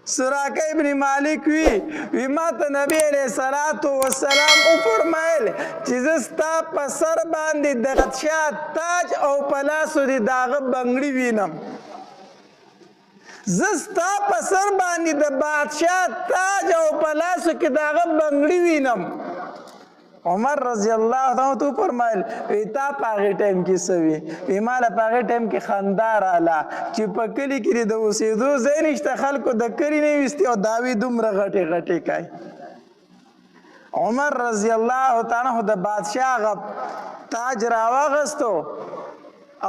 سراقه ابن مالک وی ما ته نبی علیہ الصلوۃ والسلام او فرمایل چې زه ستا په سر باندې د بادشاه تاج او په لاسو دې داغه بنګړي وینم. زه ستا په سر باندې د بادشاه تاج او په لاسو کې داغه بنګړي وینم. عمر رضی الله تعالی تو فرمایل وی تا په هغه ټایم کې سوي وی مال په هغه ټایم کې خندا رااله چې په کلی کې د اوسېدو ځای نشته خلکو د کلی نه ویستي او داوی دومره غټې غټې کوي. عمر رضی الله تعالی د بادشاه غب تاج راواغستو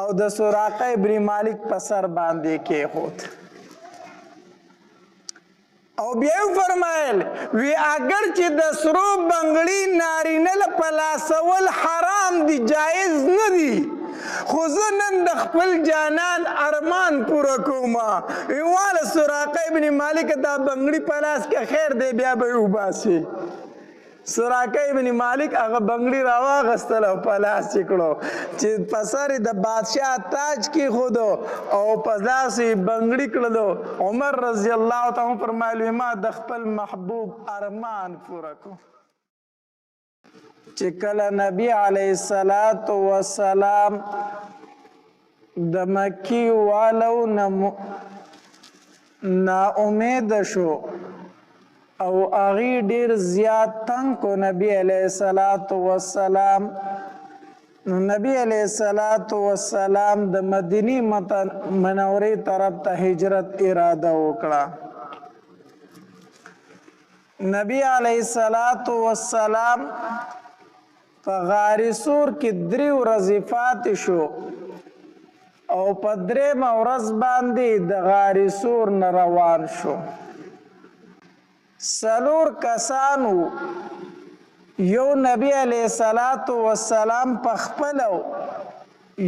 او د سراقه ابن مالک په سر باندې کېښود او بیا فرمایل وی اگر چې د سرو بنګړي نارینه له په لاسول حرام دي جایز نه دي خو زه نن د خپل جانان ارمان پوره کومه واله سراقه ابن مالک دا بنګړي په لاس کې خیر دی بیا به یې وباسي. سراقه ابن مالک هغه بنګړي راواغستل او په لاس یې کړو چې په سر د بادشاه تاج کېښود او په لاس یې بنګړي کړلو. عمر رضی الله تعالی فرمایل ما د خپل محبوب ارمان پوره کړو. چې کله نبی علیه الصلاۃ والسلام د مکی والو نا امید شو او هغې ډېر زیات تنګ کو نبی علیه الصلاۃ والسلام. نو نبی علیه الصلاۃ والسلام د مدینی منورې طرف ته هجرت اراده وکړه. نبی علیه الصلاۃ والسلام په غار سور کې 3 ورځې پاتې شو او په 3مه ورځ باندې د غار سور نه روان شو. 4 کسانو یو نبی علیہ الصلوۃ والسلام پخپلو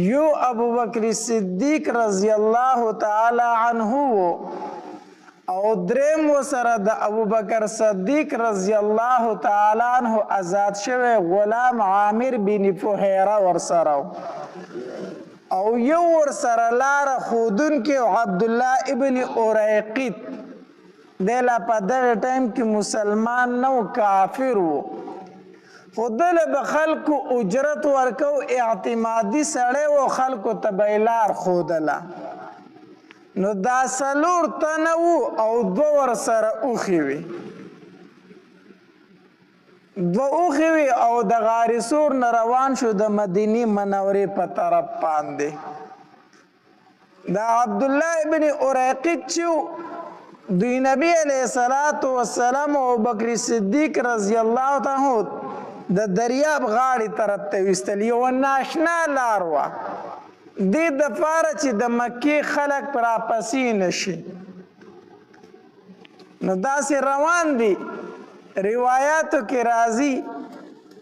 یو ابوبکر صدیق رضی الله تعالی عنہ او دریم وسره د ابوبکر صدیق رضی الله تعالی عنہ آزاد شوی غلام عامر بن فهیره ورسره او یو ورسره لار خودن کې عبد الله ابن اریقط دلا په دغه ټایم کې مسلمان نو کافر وو خو دله به خلکو اجرت ورکو اعتمادي سړی و خلکو ته به یې لار ښودله. نو دا 4 تنه وو او 2 ورسره اوښې وې 2 اوښې وې او د غار سور نه روان شو د مدینې منورې په طرف باندې. دا عبدالله ابن اریقط چې دوی نبی علیہ الصلوۃ والسلام او ابوبکر صدیق رضی الله تعالی د دریاب غاړې طرف ته وستل یو ناشنا لار وه دې دپاره چې د مکې خلک پر راپسې نشي. نو داسې روان دي روایاتو کې راځي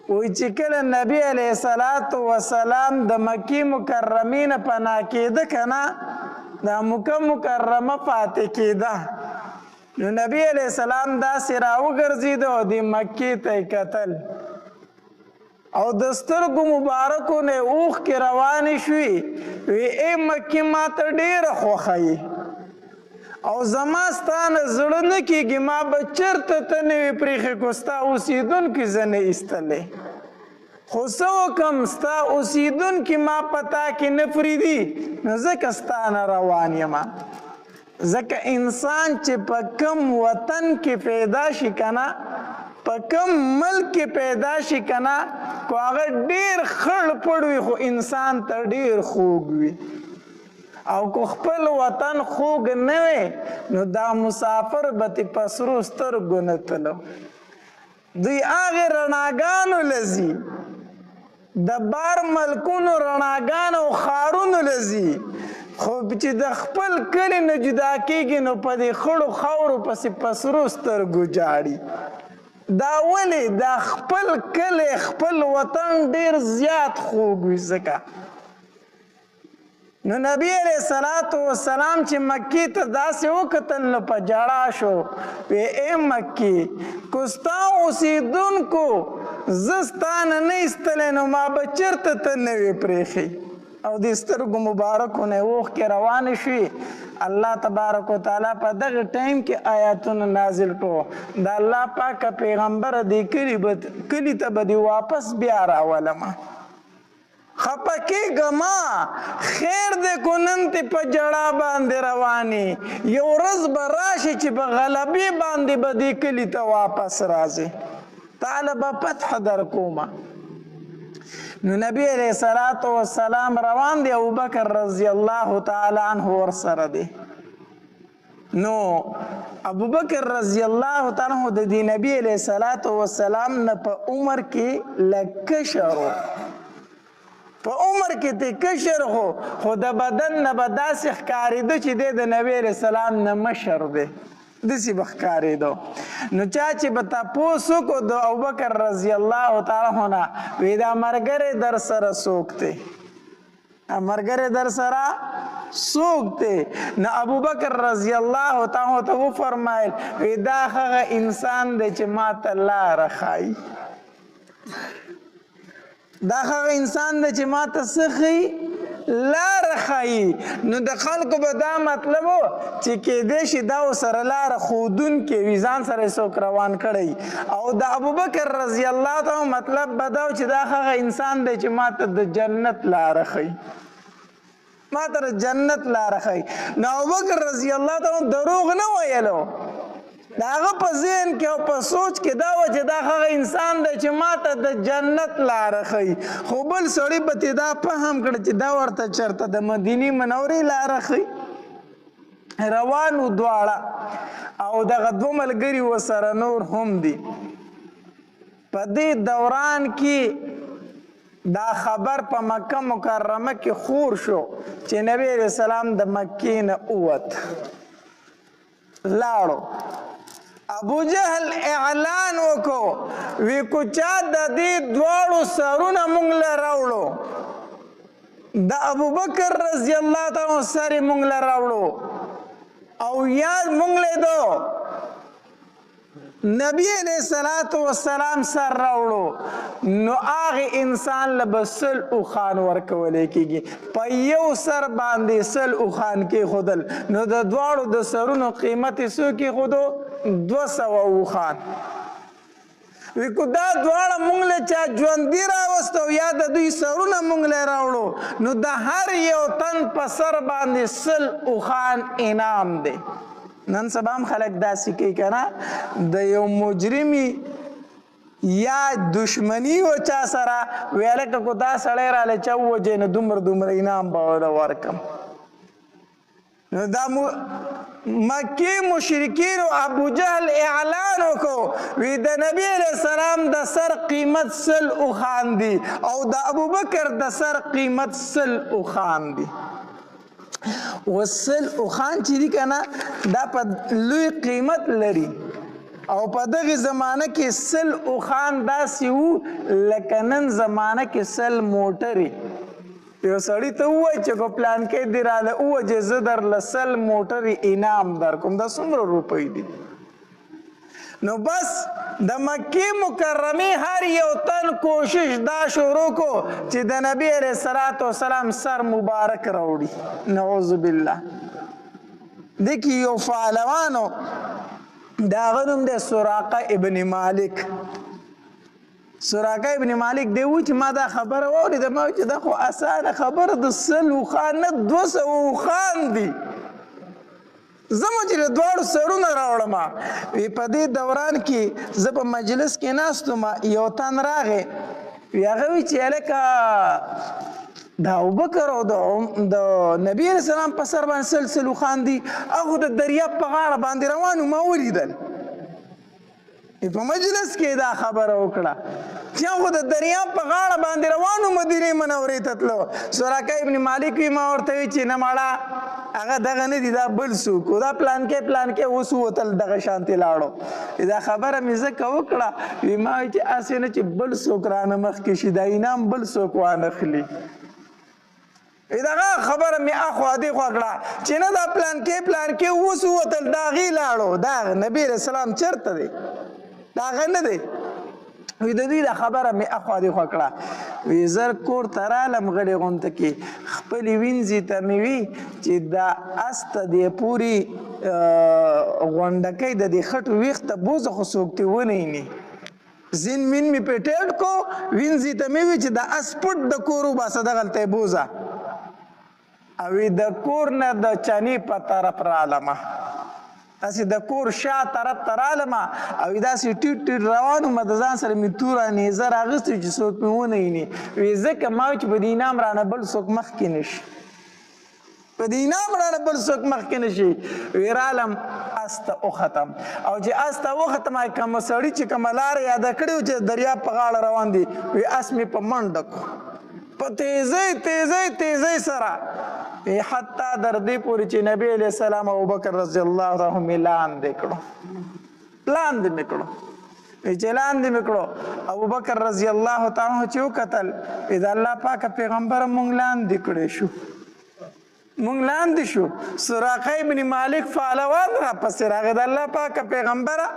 وایي چې کله نبی علیہ الصلوۃ والسلام د مکې مکرمې نه پناه کېده که نه دا مکه مکرمه پاتې کېده نو نبی علیہ السلام داسې راوګرځېده او د مکې ته یې کتل او د سترګو مبارکو نه اوښکې روانې شوې وی ای مکې ما ته ډېره خوښه یې او زما ستا نه زړه نه کېږي ما به چېرته ته نه وې پرېښې خو ستا اوسېدونکي زه نه ایستلی خو څه وکړم ستا اوسېدونکي ما په تا کې نه پرېږدي نو ځکه ستا نه روان یمه. ځکه انسان چې په کم وطن کې پیدا شي که نه په کم ملک کې پیدا شي که نه خو هغه ډېر خړ پړ وي خو انسان ته ډېر خوږ وي او که خپل وطن خوږ نه وي نو دا مسافر به تې په سرو سترګو نه تلو. دوی هغې رڼاګانو له ځي د بار ملکونو رڼاګانو او ښارونو له ځي خو چې د خپل کلي نه جدا کېږي نو په دې خړو خاورو پسې په سرو سترګو جاړي. دا ولې دا خپل کلی خپل وطن ډېر زیات خوږ وي ځکه. نو نبی علیہ الصلوۃ والسلام چې مکې ته داسې وکتل نو په ژړا شو وی ای مکې که ستا اوسېدونکو زه ستا نه ایستلی نو ما به چېرته ته نه وې پرېښی او د سترګو مبارکو نه اوښکې روانې شوې. الله تبارک وتعالی په دغه ټایم کې آیاتونه نازل کړو. د الله پاکه پیغمبره دې کلي ته به دې واپس بیا راولمه. خپه کېږه ما، خیر دی کو نن تې په جړا باندې روانې، یو ورځ به راشي چې په غلبې باندې به دې کلي ته واپس راځې، تعالی به فتح در کومه. نو نبی علیہ الصلوۃ والسلام روان دی، ابوبکر رضی الله تعالی عنہ ورسره دی. نو ابوبکر رضی الله تعالی عنہ د دې نبی علیہ الصلوۃ والسلام نه په عمر کې لکشر، په عمر کې ته کشر خو د بدن نه به داسې ښکارېده چې دی د نبی علیہ السلام نه مشر دی، داسې به ښکارېده. نو چا چې به تپوس وکړو د ابوبکر رضی الله تعالی عنه نه، وی دا ملګری در سره څوک دی؟ ملګری در سره څوک دی؟ نو ابوبکر رضی الله تعالی عنه ته وفرمایل وی دا هغه انسان دی چې ما ته لاره ښایي، دا هغه انسان دی چې ما ته څه ښیي؟ لاره ښایي. نو د خلکو به دا مطلب و چې کیدای شي دا ورسره لاره ښودونکی وي، ځان سره یې څوک روان کړی. او د ابوبکر رضی الله تعالی مطلب به دا و چې دا هغه انسان دی چې ما ته د جنت لاره ښیي، ما ته د جنت لاره ښیي. نو ابوبکر رضی الله تعالی دروغ نه ویلو، د هغه په ذهن کې او په سوچ کې دا و چې دا هغه انسان دی چې ما ته د جنت لاره ښیي. خو بل سړي به ترې دا فهم کړه چې دا ورته چېرته د مدینې منورې لاره ښیي. روان و دواړه، او دغه دوه ملګري ورسره نور هم دي. په دې دوران کې دا خبر په مکه مکرمه کې خور شو چې نبی علیہ السلام د مکې نه ووت، لاړو. ابو جهل اعلان وکړو، وی کو چا د دې دواړو سرونه مونږ له راوړو، د ابوبکر رضی الله تعالی سر یې مونږ له راوړو، او یا مونږ لیدو نبی علیہ الصلوۃ والسلام سر راوړو، نو هغه انسان له به سل اوښان ورکولی کېږي. په یو سر باندې سل اوښان کېښودل، نو د دواړو د سرونو قیمت یې څو کېښودو؟ 200 اوښان. وی کو دا دواړه مونږ له چا ژوندي راوستو یا د دوی سرونه مونږ له راوړو، نو د هر یو تن په سر باندې 100 اوښان انعام دی. نن سبا هم خلک داسې کوي که نه، د یو مجرمي یا دشمني و چا سره وی هلکه کو دا سړی رالی چا ووجې نو دومره انعام به ورله ورکم. نو دا مکی مشرکین او ابو جهل اعلان وکړو، وی د نبی علیہ السلام د سر قیمت 100 اوښان دي، او د ابوبکر د سر قیمت 100 اوښان دي. و 100 اوښان چې دي که نه، دا په لوی قیمت لري. او په دغه زمانه کې 100 اوښان داسې وو لکه نن زمانه کې 100 موټرې. یو سړي ته ووایي چې کو پلان کې دې راله ووجې زه درله 100 موټرې انعام درکوم، دا څومره روپۍ دي؟ نو بس د مکې مکرمې هر یو تن کوشش دا شروع کو چې د نبی علیہ الصلوۃ والسلام سر مبارک راوړي. نعوذ بالله. دکې یو پهلوانو د هغه نوم دی سراقه ابن مالک. سراقه ابن مالک دی و چې ما دا خبره واورېده، ما چې دا خو اسانه خبره د 100 اوښان نه 200 اوښان دي، زه مو چې له دواړو سرونه راوړم. وی په دې دوران کې زه په مجلس کې ناست وم، یو تن راغی، وی هغه وی چې هلکه د ابوبکر او د نبي علیہ السلام په سر باندې 100 اوښان دي، هغه د دریاب په غاړه باندې روان و، ما ولیدل. په مجلس کې دا خبره وکړه چې هغه د دریاب په غاړه باندې روان و، مدینې منورې ته تلو. سراقه ابن مالک وی ما ورته وی چې نه ماړه هغه دغه نه دي، دا بل څوک و، دا پلان کې اوس ووتل دغه شانتې لاړو. دا خبره مې ځکه وکړه، وی ما وی چې هسې نه چې بل څوک رانه مخکې شي، دا انعام بل څوک وانخلي. دغه خبره مې اخوا دېخوا کړه چې نه دا پلان کې اوس ووتل، دا هغې لاړو، دا نبي علیہ السلام چېرته دی؟ دا هغه نه دی. وی د دوی دا خبره مې اخوا دېخوا کړه. وی زر کور ته رالم غړې غونته کې خپلې وینځې ته مې وي چې دا اس ته دې پورې غونډکۍ د دې خټو ویښته بوزه خو څوک ترې ونهیني زین مین مې پې ټیټ کو وینځې ته مې وي چې دا اس پټ د کور وباسه دغلته یې بوزه او د کور نه د چنې په طرف رالمه داسې د کور شا طرف ته رالمه او داسې ټیټ ټیټ روان وم د ځان سره مې توره نیزه راغستې چې څوک مې ونهیني وی ځکه ما چې په دې انعام رانه بل څوک مخکې نه شي په دې انعام رانه بل څوک مخکې نه شي وی رالم اس ته وختم او چې اس ته وختم کومه سړي چې کومه لاره یاده کړې وه چې دریاب په غاړه روان دي وی اس مې په منډه کړو په تیزۍ تیزۍ تیزۍ سره حتی در دې پورې چې نبی علیه السلام ابوبکر رضی الله عنه مې لاندې کړو چې لاندې مې کړو ابوبکر رضی الله تعالی عنه چې وکتل د الله پاکه پیغمبره مونږ لاندې شو سراقه ابن مالک فعلوان راپسې راغی د الله پاکه پیغمبره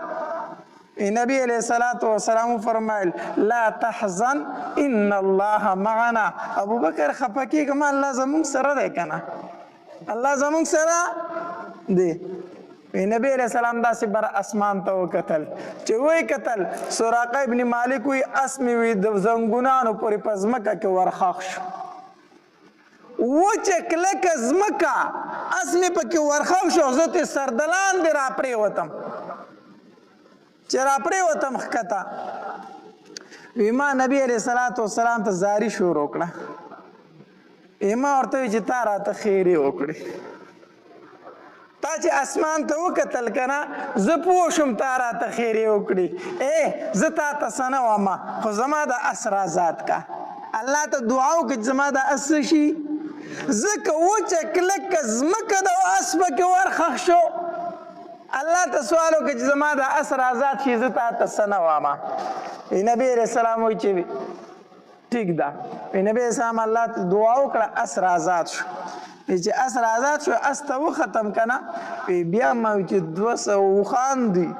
نبی علیہ الصلوۃ والسلام فرمایل لا تحزن ان الله معنا ابو بکر خفه کېږه ما الله زمونږ سره دی کنه الله زمونږ سره دی نبی علیہ السلام داسې بر اسمان ته وکتل چې وی کتل سراقه ابن مالک وی اسمې وی د زنګونانو پورې په ځمکه کې ورخاښ شو وچه کلکه ځمکه اسمې پکې ورخاښ شو زه ترې سردلاندې راپرېوتم چې راپرېوتم ښکته وی ما نبی علیه الصلاة والسلام ته زاري شروع کړه ما ورته وی چې تا راته خیرې وکړې تا چې اسمان ته وکتل که نه زه پوه شوم تا راته خیرې وکړې زه تا ته څه نه ومه خو زما د اس رازاد کا الله ته دعا وکړه چې زما د اس څه شي ځکه وچه کلکه ځمکه د اس پکې ورخښ شو الله ته سوال وکړه چې زما د اس رازاد شي زه تا ته څه نه وامه نبی علیه السلام وایي چې ټیک ده نبی علیه السلام الله ته دعا وکړه اس رازاد شو چې اس رازاد شو اس ته وختم که نه بیا ما وایي چې 200 اوښان دي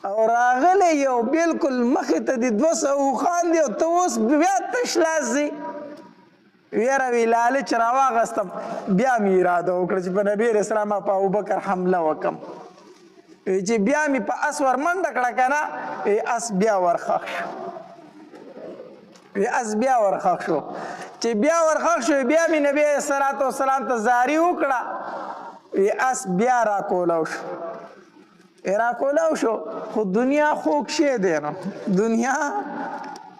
او راغلی یو بلکل مخې ته دي 200 اوښان دي او ته اوس بیا تش لاس ځي ویره وی لالچ راواغستم بیا مې اراده وکړه چې په نبی علیه السلام په ابوبکر حمله وکړم چې بیا مې په اس ور منډه کړه که نه اس بیا ورخښ شو چې بیا ورخښ شو بیا مې نبی علیه الصلاة والسلام ته زاري وکړه اس بیا راکولو شو خو دنیا خوږ شی دی نو دنیا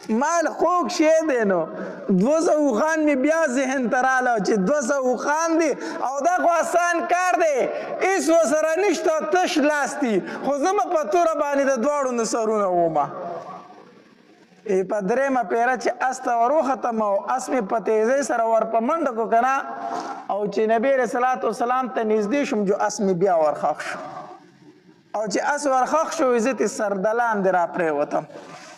مال خوږ شی دی نو 200 اوښان مې بیا ذهن ته راله چې 200 اوښان دي او دا خو آسان کار دی هېڅ ورسره نشته تش لاس دي خو زه به په توره باندې د دواړو نه سرونه ومه په درېیمه پیره چې اس ته ور وختم او اس مې په تیزۍ سره ور په منډه کړو که نه او چې نبي علیه صلات وسلام ته نږدې شوم جو اس مې بیا ورخښ شو او چې اس ورخښ شو زه ترې سردلاندې راپرېوتم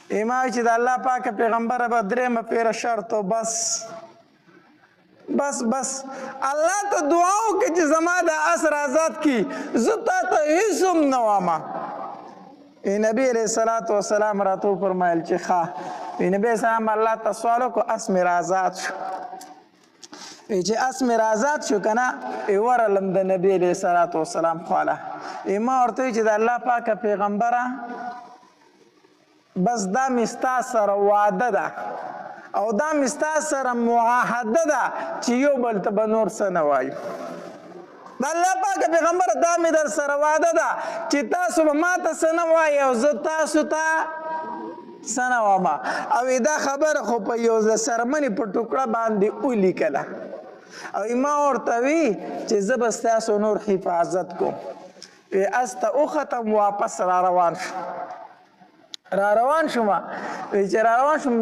ما چې د الله پاکه پیغمبره به درېیمه پیره شرط و بس الله ته دعا وکړه چې زما د اس رازاد کړي زه تا ته هېڅ هم نه وامه نبی علیه الصلاة والسلام راته وفرمایل چې ښه نبی علیه السلام الله ته سوال وکړو اس مې رازاد شو چې اس مې رازاد شو که نه ورغلم د نبی علیه الصلاة والسلام خواله ما ورته ویل چې د الله پاکه پیغمبره بس دا مې ستا سره واده ده او دا مې ستا سره معاهده ده چې یو بل ته به نور څه نه وایو د الله پاکه پیغمبره دا مې در سره واده ده چې تاسو به ما ته څه نه وایي او زه تاسو ته څه نه وامه او دا خبره خو په یو څرمنې په ټوکړه باندې ولیکله او ما ورته وی چې زه به ستاسو نور حفاظت کوم اس ته وختم واپس را روان شوم چې را روان شوم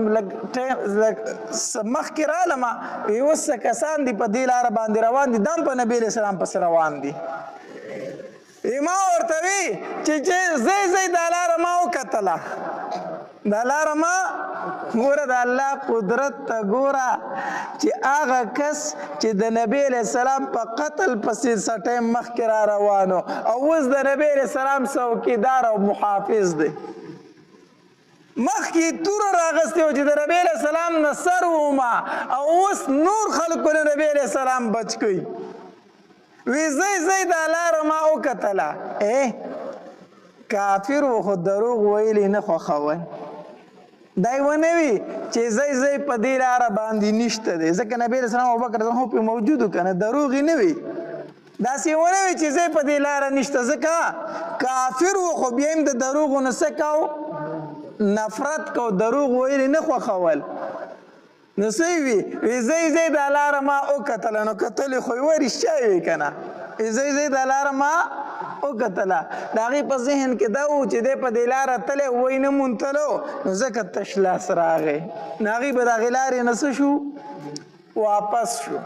مخکې رالمه اوس څه کسان دي په دې لاره باندې روان دي دا هم په نبي علیه السلام پسې روان دي ما ورته وی چې ځئ دا لاره ما وکتله دا لاره ما ګوره د الله قدرت ته ګوره چې هغه کس چې د نبی علیه السلام په قتل پسې څه ټایم مخکې را روانو او اوس د نبی علیه السلام څوکیدار او محافظ دی مخکې توره راغستې وه چې د نبي علیه السلام نه سر وما او اوس نور خلکو نه نبي علیه السلام بچ کوي وی زی دا لاره ما وکتله کافر و خو دروغ ویلی نه خوښول دای ونه وي چې زی په دې لاره باندې نشته دی ځکه نبي علیه السلام ابوبکر هم پرې موجود و که نه دروغ یې نه وي داسې ونه وي چې زی په دې لاره نشته ځکه کافر و خو بیا هم د دروغو نه څه کو نفرت کو دروغ ویلی نه خوښول نو څه وي زی دا لاره ما وکتله نو کتلې خو یې وه رښتیا وي که نه زی دا لاره ما وکتله د هغې په ذهن کې دا و چې دی په دې لاره تلی وی نه مونتلو نو ځکه تش لاس راغی نو هغې به د هغې لارې نه څه شو واپس شو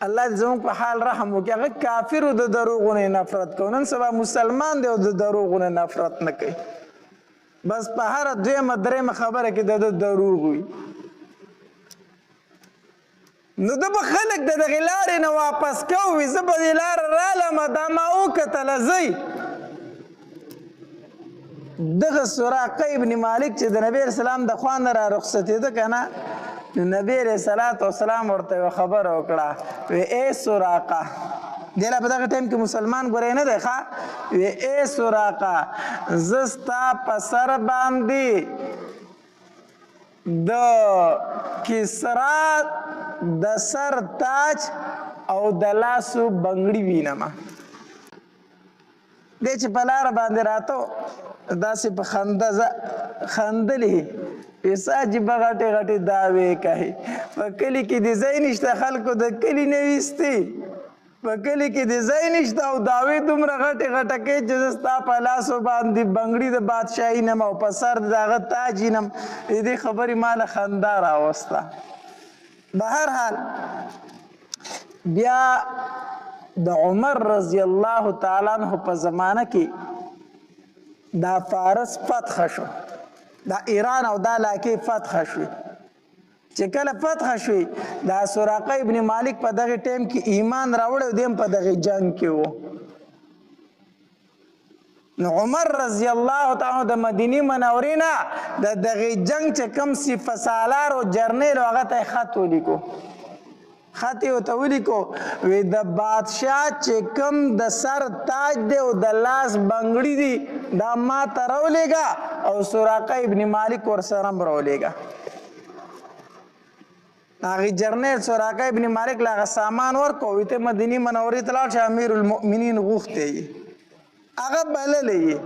الله دې زموږ په حال رحم وکړي هغه کافرو د دروغو نه نفرت کوي نن سبا مسلمان دی او د دروغو نه نفرت نه کوي بس په هره دویمه درېیمه خبره کې د دروغ وي نو ده به خلک د دغې لارې نه واپس کوي زه په دې لاره رالمه دا ما وکتله ځئ دغه سراقه ابن مالک چې د نبي علیه السلام د خوا نه را رخصتېده که نه نو نبي علیه السلام ورته یوه خبره وکړه وی ای سراقه دی لا په دغه ټایم کې مسلمان ګورې نه دی ښه وی ای سراقه زه ستا په سر باندې د کسرا د سر تاج او د لاسو بنګړي وینم دی چې په لاره باندې راته داسې په خندلې ویسا عجیبه غټې غټې دعوې کوي په کلي کې د ځای نشته خلکو د کلي نه ویستې په کلي کې د ځای نشته او دعوې دومره غټې غټه کوي چې زه ستا په لاسو باندې بنګړي د بادشاهي نم او په سر د هغه تاج نم د دې خبرې ما له خندا راوسته بهر حال بیا د عمر رضی الله تعالی عنہ په زمانه کې دا فارس فتح شو دا ایران او دا علاقې فتح شوې چې کله فتح شوې دا سراقه ابن مالک په دغه ټیم کې ایمان راوړی او دی هم په دغه جنګ کې و نو عمر رضی الله تعالی د مدینې منورې نه د دغه جنګ چې کوم سپه سالار او جرنیل و هغه ته یې خط ولیکو خط یې ورته ولیکو وی د بادشاه چې کوم د سر تاج دی او د لاس بنګړي دي دا ما ته راولېږه او سراقه ابن مالک ورسره هم راولېږه هغې جرنیل سراقه ابن مالک له هغه سامان ورکړو وی ته مدینې منورې ته لاړ چې امیر المؤمنین غوښتی یې هغه بللی یې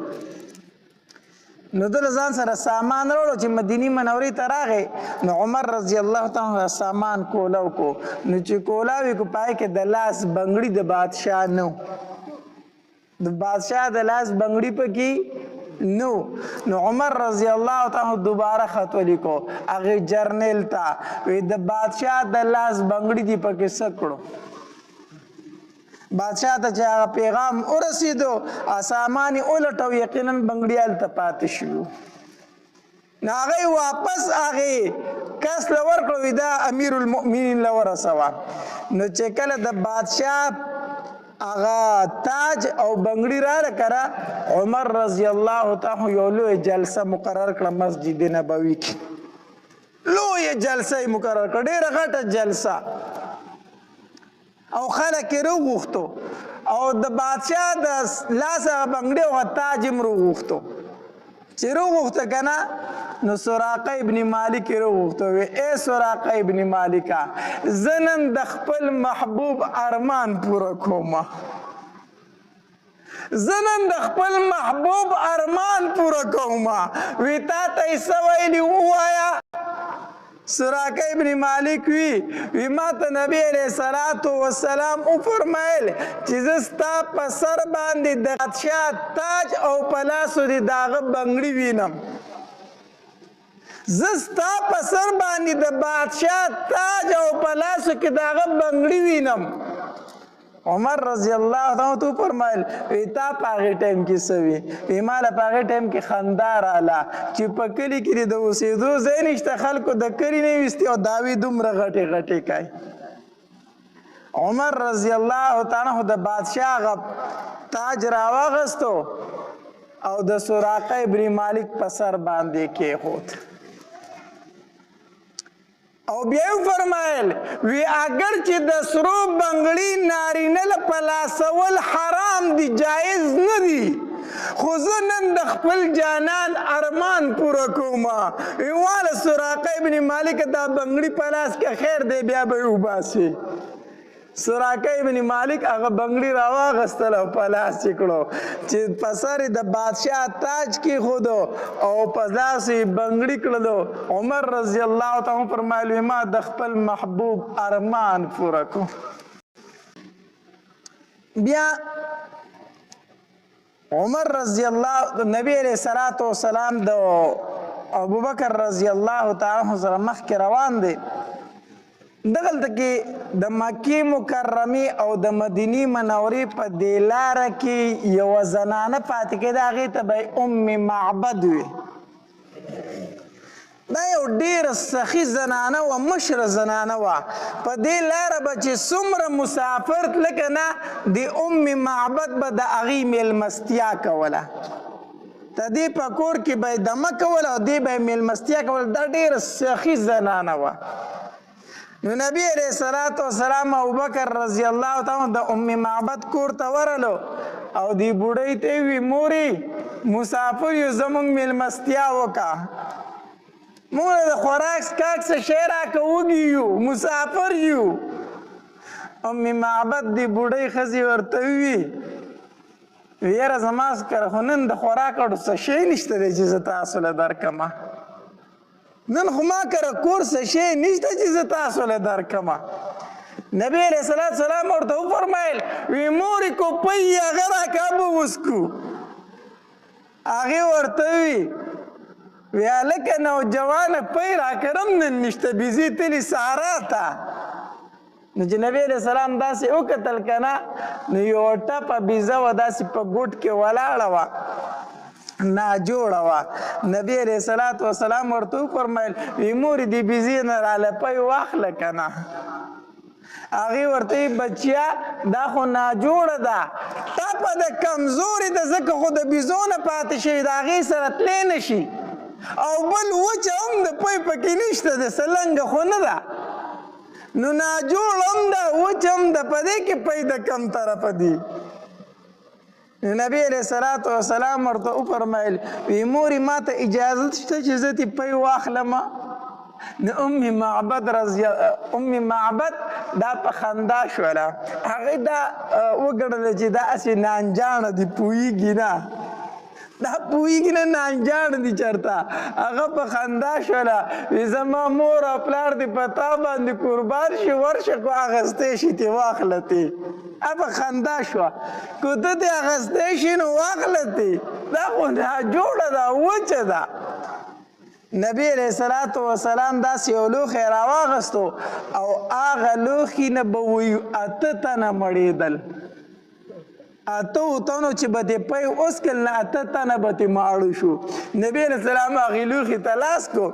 نو ده له ځان سره سامان راوړو چې مدینې منورې ته راغی نو عمر رضی الله تعالی سامان کولاو کو نو چې کولاو یې کو په هغې کې د لاس بنګړي د بادشاه نه د بادشاه د لاس بنګړي پکې نو عمر رضی الله تعالی دوباره خط ولیکو هغې جرنیل ته وی د بادشاه د لاس بنګړي دي پکې څه کړو بادشاہ ته چې هغه پیغام ورسېدو سامان یې ولټو یقینا بنګړي هلته پاتې شو نو هغه یې واپس هغې کس له ورکړو وي دا امیر المؤمنین له ورسوه نو چې کله د بادشاه هغه تاج او بنګړي راله که عمر رضی الله تعالی یو لویه جلسه مقرر کړه مسجد نبوي کې لویه جلسه یې مقرر کړه ډېره غټه جلسه او خلک یې راوغوښتو او د بادشاه د لاسه بنګړي او تاج هم راوغوښتو چې راوغوښته که نه نو سراقه ابن مالک یې راوغوښته وی ای سراقه ابن مالکه زه نن د خپل محبوب ارمان پوره کومه زه نن د خپل محبوب ارمان پوره کومه وی تا ته یې څه ویلي ووایه سراقه ابن مالک وی ما ته نبی علیه السلام وفرمایل چې زه ستا په سر باندې د بادشاه تاج او په لاسو دې د هغه بنګړي وینم زه ستا په سر باندې د بادشاه تاج او په لاسو کې د هغه بنګړي وینم عمر رضی الله تعالی تو فرمایل وی تا په هغې ټایم کې څه وي وی ما له په هغې ټایم کې خندا راله چې په کلي کې د اوسېدو ځای نشته خلکو د کلي نه ویستې او دعوې دومره غټې غټې کوي عمر رضی الله تعالی د بادشاه هغه تاج راواغستو او د سراقه ابن مالک په سر باندې کېښود او بیا یې فرمایل وی اگر چې د سرو بنګړي نارینه له په لاسول حرام دي جایز نه دي خو زه نن د خپل جانان ارمان پوره کومه واله سراقه ابن مالک دا بنګړي په لاس کې خیر دی بیا به یې وباسي سراقه ابن مالک هغه بنګړي راواغستل او په لاس یې کړو چې په سر یې د بادشاه تاج کېښودو او په لاس یې بنګړي کړلو عمر رضی الله تعالی فرمایل ما د خپل محبوب ارمان پوره کړو بیا عمر رضی الله نبی علیہ الصلوۃ والسلام د ابوبکر رضی الله تعالی سره مخکې روان دی دغلته کې د مکې مکرمې او د مدینې منورې په دې لاره کې یوه زنانه پاتې کېده هغې ته به ام معبد وي دا یو ډېره سخي زنانه وه مشره زنانه وه په دې لاره به چې څومره مسافر لکه نه د ام معبد به د هغې میلمستیا کوله د دې په کور کې به یې دمه کوله او دې به یې میلمستیا کوله دا ډېره سخي زنانه وه نو نبی علیہ الصلوۃ والسلام ابوبکر رضی الله تعالی د ام معبد کور ته ورلو او دی بوډۍ ته وی موري مسافر یو زمونږ میلمستیا وکا موږ د خوراک سکاک څه شی راکوږي یو مسافر یو ام معبد دی بوډۍ ښځې ورته وی یاره زما سره خو نن د خوراک اړو څه شی نشته دی چې زه تاسو له درکمه نن خو ما کره کور څه شی نشته چې زه تاسو له درکمه نبی علیہ الصلوۃ والسلام ورته وفرمایل وی مورې کوپۍ هغه راکه به وسکو هغې ورته وي وی هلکه نوجوانه پۍ راکړم نن نشته بیزي تلي سارا ته نو چې نبی علیہ السلام داسې وکتل که نه نو یوه ټپه بیزه وه داسې په ګوټ کې ولاړه وه ناجوړه وه نبی علیہ الصلوۃ والسلام ورته وفرمیل وی مورې دې بیزې نه راله پۍ واخله که نه هغې ورته وی بچیا دا خو ناجوړه ده ټپه د کمزورې ده ځکه خو د بیزو نه پاتې شوي د هغې سره تلی نه شي او بل وچه هم د پۍ پکې نشته د سلنګه خو نه ده نو ناجوړ هم ده وچ هم ده په دې کې پۍ د کم طرفه دي نبی علیہ الصلوۃ والسلام ورته وفرمایل وی مورې ما ته اجازه شته چې زه دې پۍ واخلمه د ام معبد دا په خندا شوله هغې دا وګڼله چې دا هسې نانجانه دي پوهېږي نه دا پوهېږي نه نانجانه دي چېرته هغه په خندا شوله وی زما مور او پلار دې په تا باندې قربان شي ورشه کو اخیستی شي ترې واخله تې په خندا شوه که ته ترې اخیستی شي نو واخله تې دا خو ناجوړه ده وچه ده نبی علیہ الصلوۃ والسلام داسې یو لوښی راواغستو او هغه لوښي نه به وی اته تنه مړېدل اته تنو چې به دې پۍ وسکل نه اته تنه به ترې ماړه شو نبی علیہ السلام هغې لوښي ته لاس کو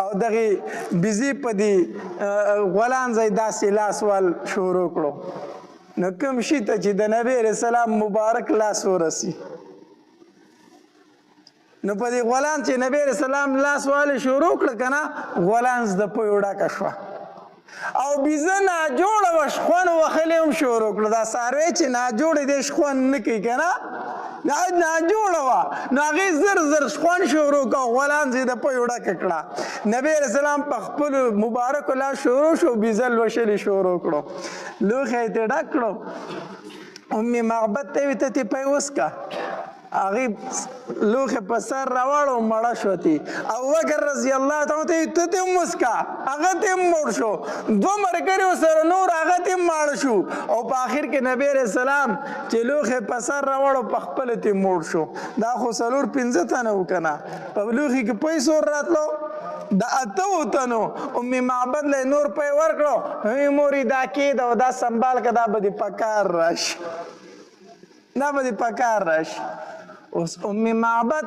او دغې بیزې په دې غولان ځای داسې لاس ول شروع کړو نو کوم شي ته چې د نبی علیہ السلام مبارک لاس ورسي نو په دې غولان چې نبی علیہ السلام لاس والی شروع کړه که نه غولان د پیو ډکه شوه او بیزه ناجوړه وه شخون وهلې هم شروع کړه دا څاروی چې ناجوړې دی شخون نه کوي که نه ناجوړه وه نو هغې زر زر شخون شروع کړه غولان چې د پیو ډکه کړه نبی علیہ السلام په خپلو مبارکو لاس شروع شو بیزه لوشلې شروع کړو لوښی یې ترې ډک کړو ام معبد ته یې وي ته ترې پی وسکه هغې لوښی په سر راوړو مړه شوه تې ابوبکر رضی الله تعالی ته ته ترې هم وسکه هغه ترې هم مړ شو دوه ملګري ورسره نور هغه ترې هم ماړه شو او په آخر کې نبی علیہ السلام چې لوښی په سر راوړو په خپله ترې مړ شو دا خو څلور پنځه تنه وو که نه په لوښي کې پۍ سور راتلو د اتو تنو ام معبد له نور پۍ ورکړو مورې دا کېده او دا سنبال که دا به دې په کار راشي دا به دې په کار راشي اوس ام معبد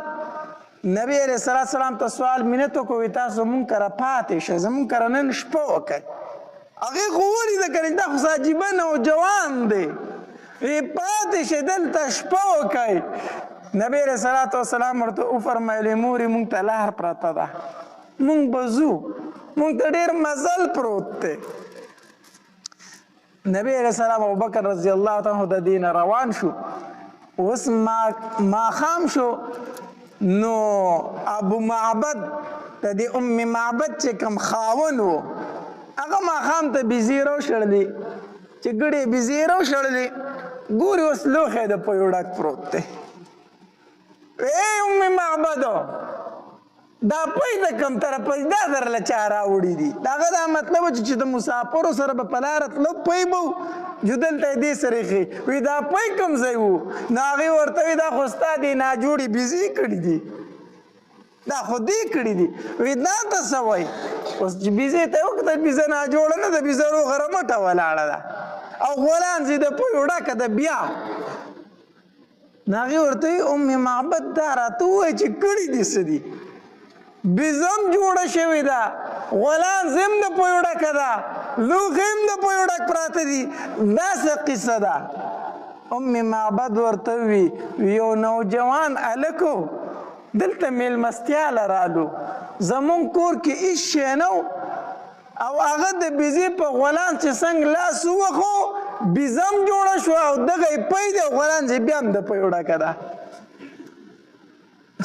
نبی علیہ السلام ته سوال منت وکړو تاسو مونږ کره پاتې شه زمونږ کره نن شپه وکړئ هغې خو ولیده که دا خو عجیبه نوجوان دی پاتې شه دلته شپه وکړئ نبی علیہ الصلوۃ والسلام ورته وفرمایل مورې مونږ ته لار پرته ده مونږ به ځو مونږ ته ډېر مزل پروت دی. نبی علیہ السلام ابوبکر رضی الله تعالی د دین روان شو. اوس ماښام شو نو ابو معبد د دې ام معبد چې کوم خاون و هغه ماښام ته بيزي راوشړلې چې ګړې بيزي راوشړلې ګوري اوس لوښی د پویو ډک پروت دی. ای ام معبدو دا پوی د کوم طرفه دا درله چا راوړي دي؟ دغه دا مطلب چې د مسافرو سره به په لاره تلو پوی به جو دلته یې دې سره ایښې وایي دا پوی کوم ځای و؟ نو هغې ورته وایي دا خو ستا دې ناجوړې بيزې کړي دي دا خو دې کړي دي. وایي دا ته څه وایي؟ اوس چې بيزې ته یې وکتل بيزه ناجوړه نه ده بيزه روغه رمټه ولاړه ده او غولان چې د پویو ډکه ده بیا. نو هغې ورته وایي ام معبد دا راته ووایي چې کړي دي څه دي؟ بيزم جوړه شوې ده غولان زم د پویو ډکه ده لوښي هم د پویو ډک پراته دي دا څه قصه ده؟ ام معبد ورته وي یو نوجوان هلک دلته میلمستیا له رالو زمونږ کور کې هېڅ شی نه و او هغه د بيزې په غولان چې څنګه لاس ووخو بيزه هم جوړه شوه او دغه یې پی دی غولان چې بیا هم د پیو ډکه ده.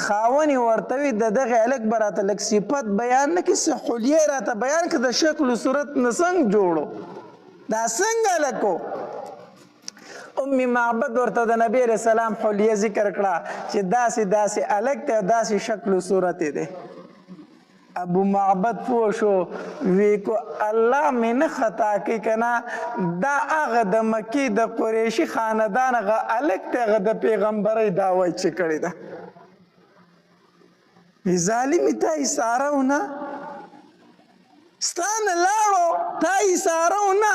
خاونې ورته وي د دغې هلک به راته لږ صفت بیان نه کړي څه حلیې راته بیان کړي د شکل و صورت نه څنګه جوړو دا څنګه هلک و؟ ام معبد ورته د نبی علیه السلام حلیه ذکر کړه چې داسې داسې هلک دی او داسې شکل و صورت یې دی. ابو معبد پوه شو وی کو الله مې نه خطا کوي که نه دا هغه د مکې د قریشي خاندان هغه هلک دی هغه د پیغمبرۍ دعوی چې کړې ده. ظالمې تا ایساره ونه ستا نه لاړو تا ایساره ونه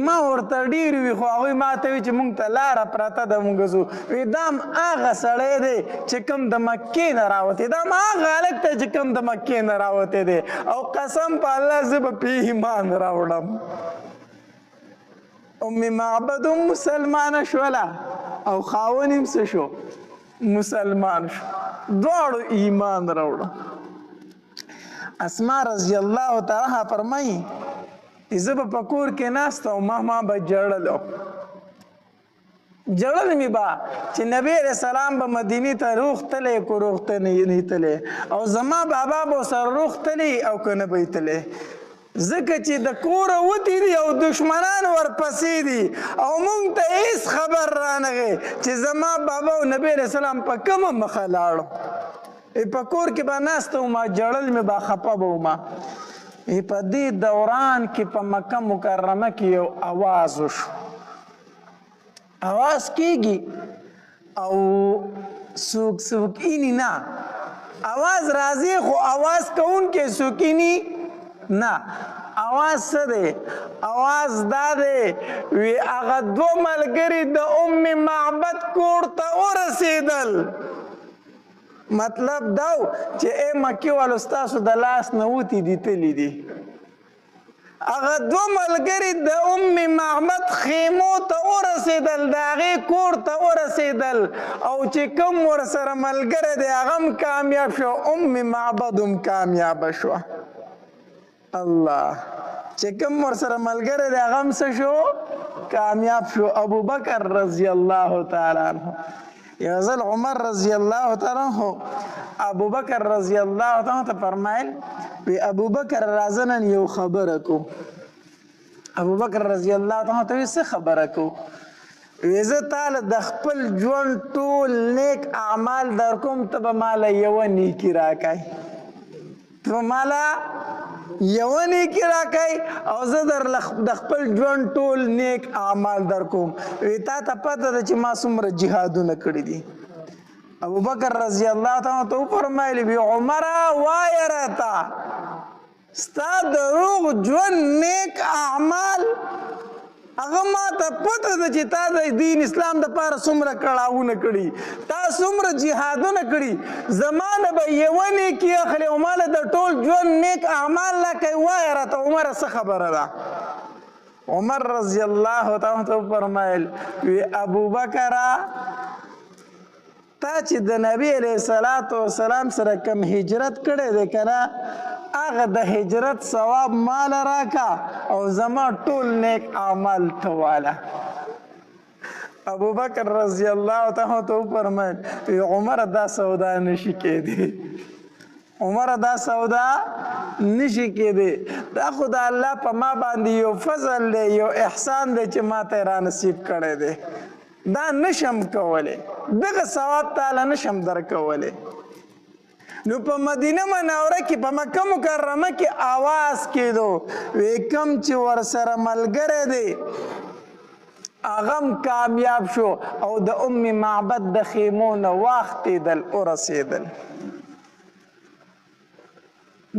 ما ورته ډېر وي خو هغوی ما ته وي چې مونږ ته لاره پرته ده مونږ ځو وي دا هم هغه سړی دی چې کوم د مکې نه راوتی دا هم هغه هلک دی چې کوم د مکې نه راوتی دی او قسم په الله زه به پې ایمان راوړم. ام معبد هم مسلمانه شوله او خاون هم څه شو مسلمان شو دواړو ایمان راوړه. اسما رضی الله تعالی فرمایي زه به په کور کې ناسته او ما به ژړلو مې به چې نبی علیه السلام به مدینې ته روغ تلی کو روغ ته نه تلی او زما بابا به ورسره روغ تلی او که نه به یې تلی ځکه چې د کوره وتې دي او دشمنان ورپسې دي او موږ ته هېڅ خبر رانغی چې زما بابا او نبی علیه السلام په کومه مخه لاړو. په کور کې به ناسته ومه ژړل مې به خفه به ومه. په دې دوران کې په مکه مکرمه کې یو اواز وشو اواز کېږي او څوک اینی نه اواز راځي خو اواز کوونکی څوک اینی نه. اواز څه دی؟ اواز دا دی وی هغه دوه ملګري د ام معبد کور ته ورسېدل. مطلب دا چې ای مکې والو ستاسو د لاس نه وتې دي تلي دي. هغه دوه ملګري د ام معبد خیمو ته ورسېدل د هغې کور ته ورسېدل او چې کوم ورسره ملګری دی هغه هم کامیاب شو ام معبد هم کامیابه شوه. الله چې کوم ورسره ملګری دی هغه هم څه شو کامیاب شو. ابوبکر رضی الله تعالی عنه یو ځل عمر رضی الله تعالی عنه ابوبکر رضی الله تعالی ته فرمایل وی ابوبکر راځه نن یو خبره کو. ابوبکر رضی الله تعالی ته څه خبره کو؟ وی زه تاله د خپل ژوند ټول نیک اعمال در کوم ته به ماله یوه نیکي راکړئ ته به ماله یوه نیکي راکړئ او زه د خپل ژوند ټول نیک اعمال در کوم. وی تا ته پته ده چې ما څومره جهادونه کړي دي. ابوبکر رضی الله تعالی ته وفرمایل وی عمره وایه راته ستا د روغ ژوند نیک اعمال هغه ما ته پته ده چې تا د دین اسلام دپاره څومره کړاوونه کړي تا څومره جهادونه کړي زما نه به یوه نیکي اخلي او ما له د ټول ژوند نیک اعمال راکوي وایه راته عمره څه خبره ده؟ عمر رضی الله تعالی ته وفرمایل وی ابوبکره تا چې د نبی علیه الصلاة والسلام سره کم هجرت کړی دی که نه هغه د هجرت ثواب مال راکا او زما ټول نیک اعمال ته واله. ابو بکر رضی الله تعالی ته وفرمایل عمر دا سودا نشي کېدی، عمر دا سودا نشي کېدی، دا خو د الله په ما باندې یو فضل دی، یو احسان دی چې ما ته را نصیب کړی دی، دا نشم کولی، دغه ثواب تعالی نشم درکولی. نو په مدینه منوره کې په مکه مکرمه کې آواز کېدو وی کم چې ورسره ملګری دی اغم کامیاب شو او د ام معبد د خیمو نه واختېدل ورسېدل.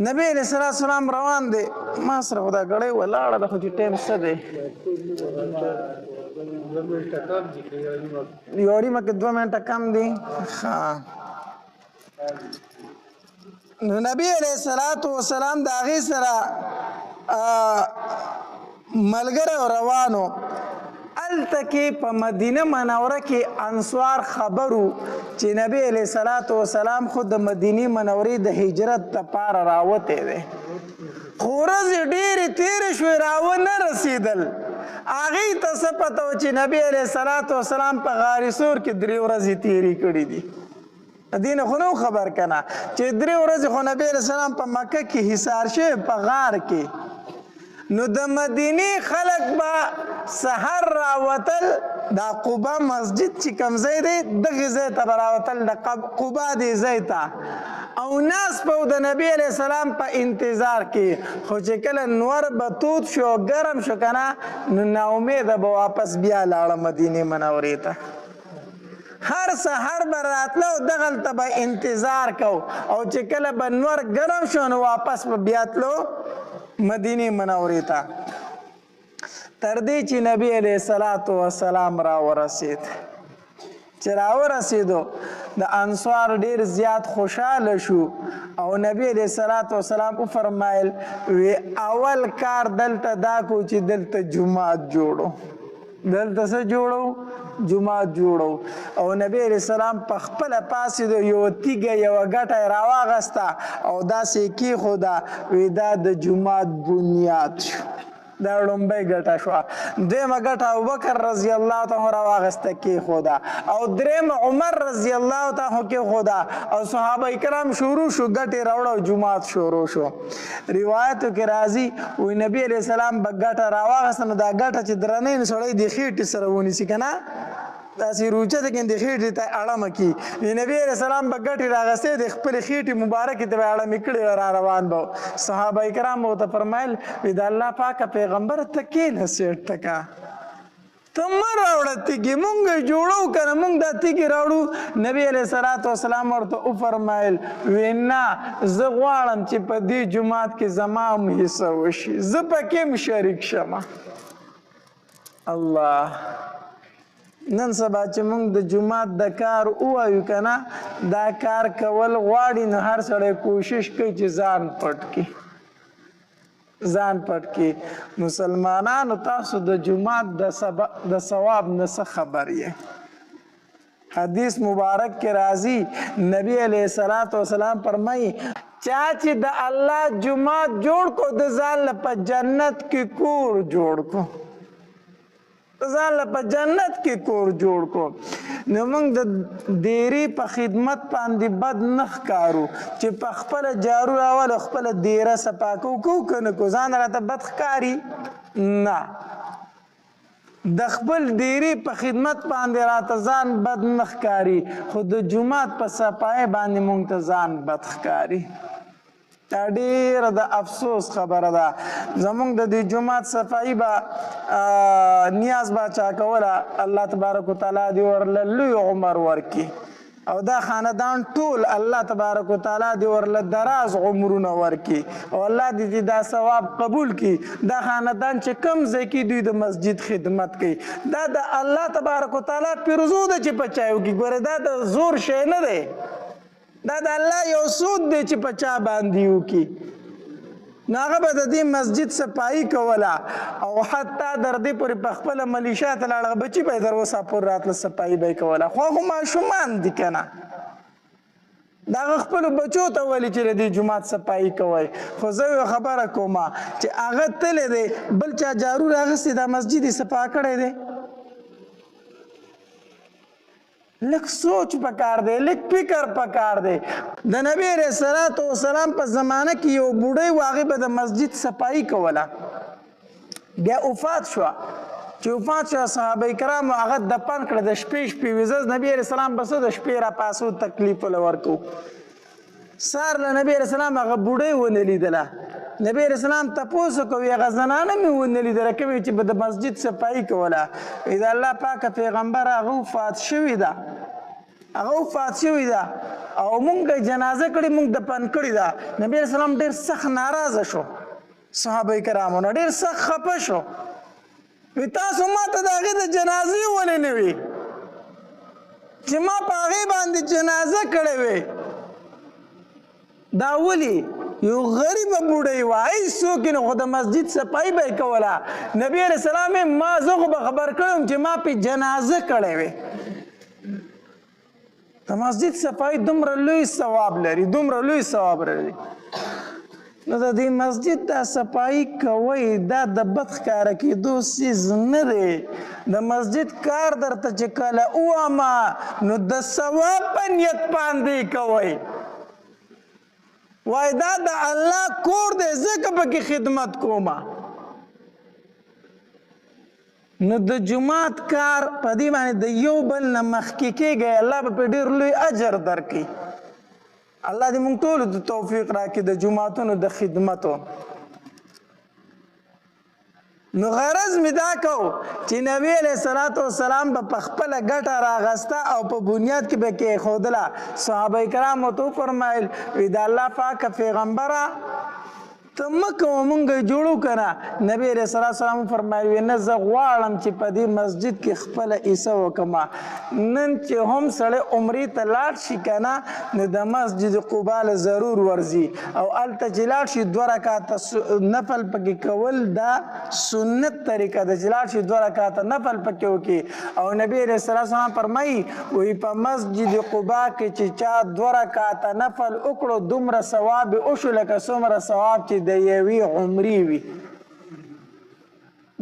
نبی علیه الصلاة والسلام روان دی، ما سره خو دا ګړۍ ولاړه ده خو چې ټایم څه دی یو نیمه کې 2 منټه کم دي. نو نبی علیه الصلاة والسلام د هغې سره ملګری روانو. هلته کې په مدینه منوره کې انصار خبرو چې نبی علیه الصلاة والسلام خو د مدینې منورې د هجرت دپاره راوتی دی، خو ورځې ډېرې تېرې شوې راونه رسېدل. هغې ته څه پته وه چې نبی علیه الصلاة والسلام په غار سور کې 3 ورځې تېرې کړي دي. دې نه خو نه خبر که نه چې 3 ورځې خو نبی علیه السلام په مکه کې حصار شوی په غار کې. نو د مدینې خلک به سحر راوتل دا قبا مسجد چې کوم ځای دی دغې ځای ته به راوتل د قبا دې ځای ته او ناس به د نبی علیه السلام په انتظار کې. خو چې کله نور به تود شو ګرم شو که نه نو ناامیده به واپس بیا لاړه مدینې منورې ته. هر سحر به راتله او دغلته به انتظار کو او چې کله به نور ګرم شو نو واپس به بیا تلو مدینه منورې ته. تر دې چې نبی علیه الصلاة والسلام راورسېد. چې راورسېدو د انصار ډېر زیات خوشحاله شو او نبی علیه الصلاة والسلام وفرمایل وی اول کار دلته دا کو چې دلته جومات جوړو، دلته څه جوړو؟ جومات جوړو. او نبی علیه السلام په خپله پاڅېدو یوه تیږه یوه ګټه یې راواغسته او داسې یې کېښوده وی دا د جومات بنیاد شو، دا لومبۍ ګټه شوه. دویمه ګټه ابوبکر رضی الله تعالی راواغسته کېښوده او درېیمه عمر رضی الله تعالی کېښوده او صحابه کرام شروع شو ګټې راوړه او جومات شروع شو. روایتو کې راځي وایي نبی علیه السلام به ګټه راواغسته نو دا ګټه چې درنۍ نو سړی د خېټې سره ونیسي که نه داسې روچه ده کې د خېټې ته اړمه کړي. نبي علیه السلام به ګټې راغستې د خپلې خېټې مبارکې ته به اړمې کړې را روان به صحابه کرام به ورته فرمایل وی د الله پاکه پیغمبره ته کښېنه سیټ ته که ته مه راوړه تیږې مونږ جوړو که نه مونږ دا تیږې راوړو. نبی علیه الصلاة والسلام ورته وفرمایل وی نه زه غواړم چې په دې جومات کې زما هم حصه وشي، زه پکې هم شریک شمه. الله نن سبا چې موږ د جومات د کار ووایو که نه دا کار کول غواړي نو هر سړی کوشش کوي چې ځان پټ کړي، ځان پټ کړي. مسلمانانو تاسو د جومات د ثواب نه څه خبر یې؟ حدیث مبارک کې راځي نبی علیه الصلاة والسلام فرمایي چا چې د الله جومات جوړ کو د ځان له په جنت کې کور جوړ کو، ځان له په جنت کې کور جوړ کو. نو موږ د دیرې په خدمت باندې بد نه ښکارو چې په خپله جارو راولو خپله دیره صفا کوو که نه کو ځان راته بد ښکاري نه، د خپل دیرې په خدمت باندې راته ځان بد نه ښکاري خو د جومات په صفایۍ باندې موږ ته ځان بد ښکاري. دا ډېره د افسوس خبره ده. زمونږ د دې جومات صفایي به نیاز باچا کوله الله تبارک وتعالی دې ورله لوی عمر ورکړي او دا خاندان ټول الله تبارک وتعالی دې ورله دراز عمرونه ورکړي او الله دې دا ثواب قبول کړي. دا خاندان چې کوم ځای کې دوی د مسجد خدمت کوي دا د الله تبارک وتعالی پیرزو ده چې په چا وکړي. ګوره دا د زور شی نه دی، دا د الله یو سود دی چې په چا باندې وکړي. نو هغه به د دې مسجد صفایي کوله او حتی در دې پورې په خپله ملیشا ته لاړه بچي به یې در اوسه پورې راتله صفایي به یې کوله خو هغه ماشومان دي که نه دا هغه خپلو بچو ته ویلي چې د دې جومات صفایي کوئ خو زه یو خبره کوم چې هغه تللی دی بل چا جارو راغستی دا مسجد یې صفا کړی دی لږ سوچ پکار دی لږ فکر پکار دی د نبی علیه الصلاة والسلام په زمانه کې یو بوډۍ و هغې به د مسجد صفایي کوله بیا وفات شوه چې وفات شوه صحابه کرامو هغه دفن کړه د شپې ویزه نبی علیه السلام به څه د شپې راپاسو تکلیف وله ورکو سهار له نبی علیه السلام هغه بوډۍ ونه لیدله نبی علیه السلام تپوس کوي هغه زنانه مې ونه لیدله کوي چې به د مسجد صفایي کوله وایي د الله پاکه پیغمبر هغه وفات شوې ده هغه وفات شوې ده او مونږ جنازه کړې مونږ دفن کړې ده نبی علیه السلام ډېر سخت ناراضه شو صحابه کرامو نه ډېر سخت خفه شو وی تاسو ما ته د هغې د جنازې ولې نه وي چې ما په هغې باندې جنازه کړې وې دا ولې یو غریبه بوډۍ وه هېڅوک یې نه خو د مسجد صفایي به یې کوله نبي علیه السلام ما زه خو به خبر کړی وم چې ما پې جنازه کړې وې د مسجد صفایي دومره لوی ثواب لري دومره لوی ثواب لري نو د دې مسجد دا صفایي کوئ دا د بد ښکاره کېدو څیز نه دی د مسجد کار درته چې کله ووامه نو د ثواب په نیت باندې کوئ وای دا د الله کور دی ځکه پکې خدمت کومه نو د جومات کار په دې باندې د یو بل نه مخکې کېږئ الله به پې ډېر لوی اجر درکړي الله دې موږ ټولو ته توفیق راکړي د جوماتونو د خدمتو نو غرض مې دا کو چې نبی علیه الصلاة والسلام به په خپله ګټه راغسته او په بنیاد کې به کېښودله صحابه کرامو ته وفرمایل وی د الله پاکه پیغمبره ته مه کوه مونږ یې جوړو که نه نبي علیه الصلاة والسلام وفرمایل وی نه زه غواړم چې په دې مسجد کې خپله حصه وکړمه نن چې هم سړی عمرې ته لاړ شي که نه نو د مسجد قبا له ضرور ورځي او هلته چې لاړ شي 2 رکعته نفل پکې کول دا سنت طریقه ده چې لاړ شي 2 رکعته نفل پکې وکړي او نبي علیه الصلاة والسلام فرمایي وایي په مسجد قبا کې چې چا 2 رکعته نفل وکړو دومره ثواب یې وشو لکه څومره ثواب چې د یوې عمرې وي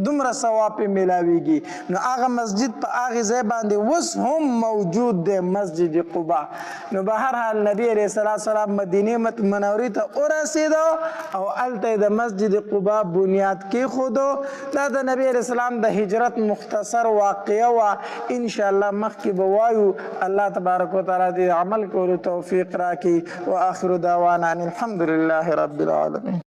دومره ثواب یې میلاویږي نو هغه مسجد په هغې ځای باندې اوس هم موجود دی مسجد قبا نو به هر حال نبي علیه السلام مدینې منورې ته ورسېدو او هلته یې د مسجد قبا بنیاد کېښودو دا د نبي علیه السلام د هجرت مختصر واقعه وه انشاءالله مخکې به وایو الله تبارک وتعالی دې عمل کولو توفیق راکړي واخر دعوانا ان الحمد لله رب العالمین